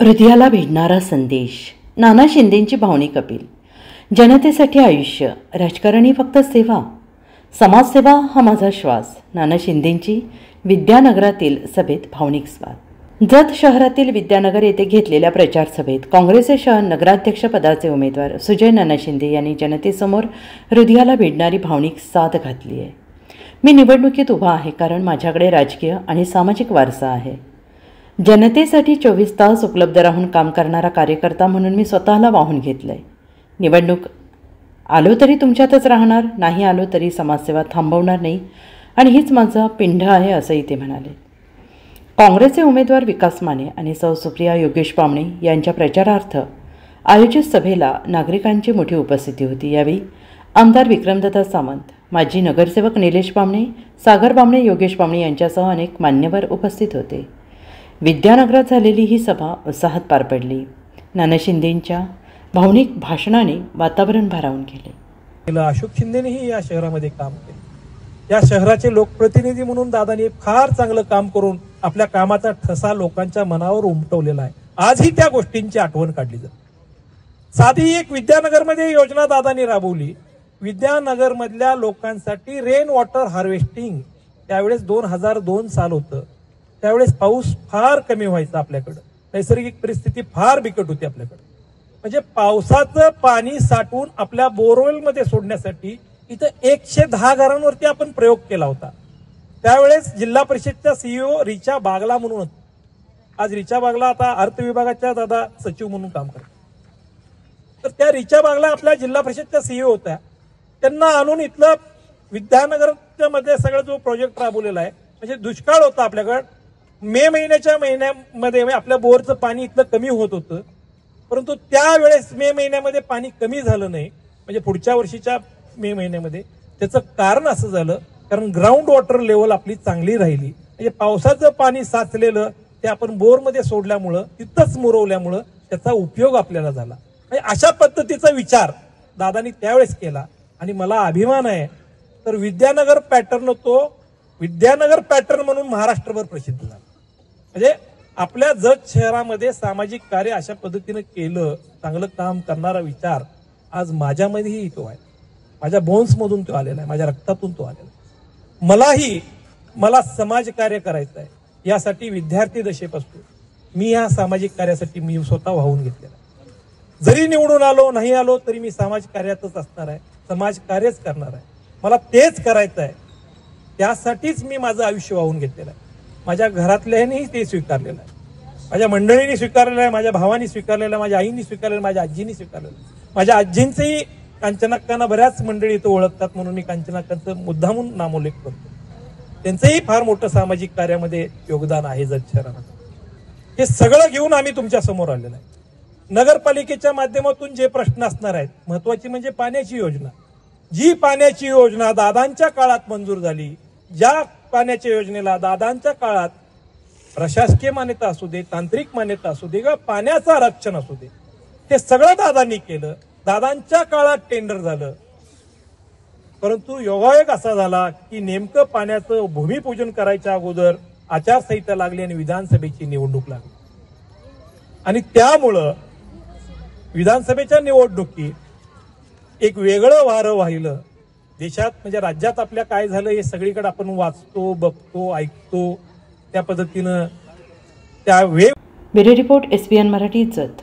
हृदयाला भिडणारा संदेश. नाना शिंदेंची भावनिक अपील. जनतेसाठी आयुष्य, राजकारणी फक्त सेवा, समाजसेवा हा माझा श्वास. नाना शिंदेंची विद्यानगरातील सभेत भावनिक स्वाद. जत शहरातील विद्यानगर येथे घेतलेल्या प्रचार सभेत काँग्रेसचे शहर नगराध्यक्षपदाचे उमेदवार सुजय नाना शिंदे यांनी जनतेसमोर हृदयाला भिडणारी भावनिक साद घातली आहे. मी निवडणुकीत उभा आहे कारण माझ्याकडे राजकीय आणि सामाजिक वारसा आहे. जनतेसाठी 24 तास उपलब्ध राहून काम करणारा कार्यकर्ता म्हणून मी स्वतःला वाहून घेतलं आहे. निवडणूक आलो तरी तुमच्यातच राहणार, नाही आलो तरी समाजसेवा थांबवणार नाही आणि हीच माझा पिंड आहे असंही ते म्हणाले. काँग्रेसचे उमेदवार विकास माने आणि सौ सुप्रिया योगेश बामणे यांच्या प्रचारार्थ आयोजित सभेला नागरिकांची मोठी उपस्थिती होती. यावेळी आमदार विक्रमदादा सावंत, माजी नगरसेवक निलेश बामणे, सागर बामणे, योगेश बामणे यांच्यासह अनेक मान्यवर उपस्थित होते. विद्यानगरात झालेली ही सभा उत्साहात पार पडली. नाना शिंदेंच्या भावनिक भाषणाने वातावरण भारावून गेले. अशोक शिंदेनेही या शहरामध्ये काम केले. या शहराचे लोकप्रतिनिधी म्हणून दादांनी फार चांगलं काम करून आपल्या कामाचा ठसा लोकांच्या मनावर उमटवलेला आहे. आजही त्या गोष्टींची आठवण काढली जाते. साधी एक विद्यानगरमध्ये योजना दादांनी राबवली. विद्यानगरमधल्या लोकांसाठी रेन वॉटर हार्वेस्टिंग. त्यावेळेस 2002 साल होतं. त्यावेळेस पाऊस फार कमी व्हायचा आपल्याकडं. नैसर्गिक परिस्थिती फार बिकट होती आपल्याकडं. म्हणजे पावसाचं पाणी साठवून आपल्या बोरवेलमध्ये सोडण्यासाठी इथं 110 घरांवरती आपण प्रयोग केला होता. त्यावेळेस जिल्हा परिषदच्या सीईओ रिचा बागला म्हणून, आज रिचा बागला आता अर्थ विभागाच्या दादा सचिव म्हणून काम करतात. तर त्या रिचा बागला आपल्या जिल्हा परिषदच्या सीईओ होत्या. त्यांना आणून इथलं विद्यानगरच्या मध्ये सगळं जो प्रोजेक्ट राबवलेला आहे, म्हणजे दुष्काळ होता आपल्याकडं. मे महिन्यामध्ये आपल्या बोरचं पाणी इथलं कमी होत होतं, परंतु त्यावेळेस मे महिन्यामध्ये पाणी कमी झालं नाही. म्हणजे पुढच्या वर्षीच्या मे महिन्यामध्ये त्याचं कारण असं झालं कारण ग्राउंड वॉटर लेवल आपली चांगली राहिली. म्हणजे पावसाचं पाणी साचलेलं ते आपण बोरमध्ये सोडल्यामुळं, तिथंच मुरवल्यामुळं त्याचा उपयोग आपल्याला झाला. म्हणजे अशा पद्धतीचा विचार दादांनी त्यावेळेस केला आणि मला अभिमान आहे. तर विद्यानगर पॅटर्न म्हणून महाराष्ट्रभर प्रसिद्ध झाला. म्हणजे आपल्या जत शहरामध्ये सामाजिक कार्य अशा पद्धतीनं केलं, चांगलं काम करणारा विचार आज माझ्यामध्येही तो आहे. माझ्या बोन्समधून तो आलेला आहे, माझ्या रक्तातून तो आलेला आहे. मला समाज कार्य करायचं आहे. यासाठी विद्यार्थी दशेपासून मी या सामाजिक कार्यासाठी मी स्वतः वाहून घेतलेला आहे. जरी निवडून आलो नाही आलो तरी मी समाज कार्यातच असणार आहे, समाज कार्यच करणार आहे. मला तेच करायचं आहे. त्यासाठीच मी माझं आयुष्य वाहून घेतलेलं आहे. माझ्या घरातल्यानी ते स्वीकारलेलं आहे, माझ्या मंडळींनी स्वीकारलेलं आहे, माझ्या भावानी स्वीकारलेलं आहे, माझ्या आईनी स्वीकारलेलं, माझ्या आजीनी स्वीकारलेलं आहे. माझ्या आजींचंही कांचनाक्कांना बऱ्याच मंडळी इथं ओळखतात म्हणून मी कांचनाक्कांचं मुद्दामून नामोल्लेख करतो. त्यांचंही फार मोठं सामाजिक कार्यामध्ये योगदान आहे जत शहरामध्ये. हे सगळं घेऊन आम्ही तुमच्या समोर आलेलं आहे. नगरपालिकेच्या माध्यमातून जे प्रश्न असणार आहेत, महत्वाची म्हणजे पाण्याची योजना. जी पाण्याची योजना दादांच्या काळात मंजूर झाली, ज्या पाण्याच्या योजनेला दादांच्या काळात प्रशासकीय मान्यता असू दे, तांत्रिक मान्यता असू दे किंवा पाण्याचं आरक्षण असू दे, ते सगळं दादांनी केलं. दादांच्या काळात टेंडर झालं. परंतु योगायोग असा झाला की नेमकं पाण्याचं भूमिपूजन करायच्या अगोदर आचारसंहिता लागली आणि विधानसभेची निवडणूक लागली. आणि त्यामुळं विधानसभेच्या निवडणुकीत एक वेगळं वारं वाहिलं देशात. म्हणजे राज्यात आपल्या काय झालं हे सगळीकडे आपण वाचतो, बघतो, ऐकतो. त्या पद्धतीनं त्या bureau report SBN Marathi Jat.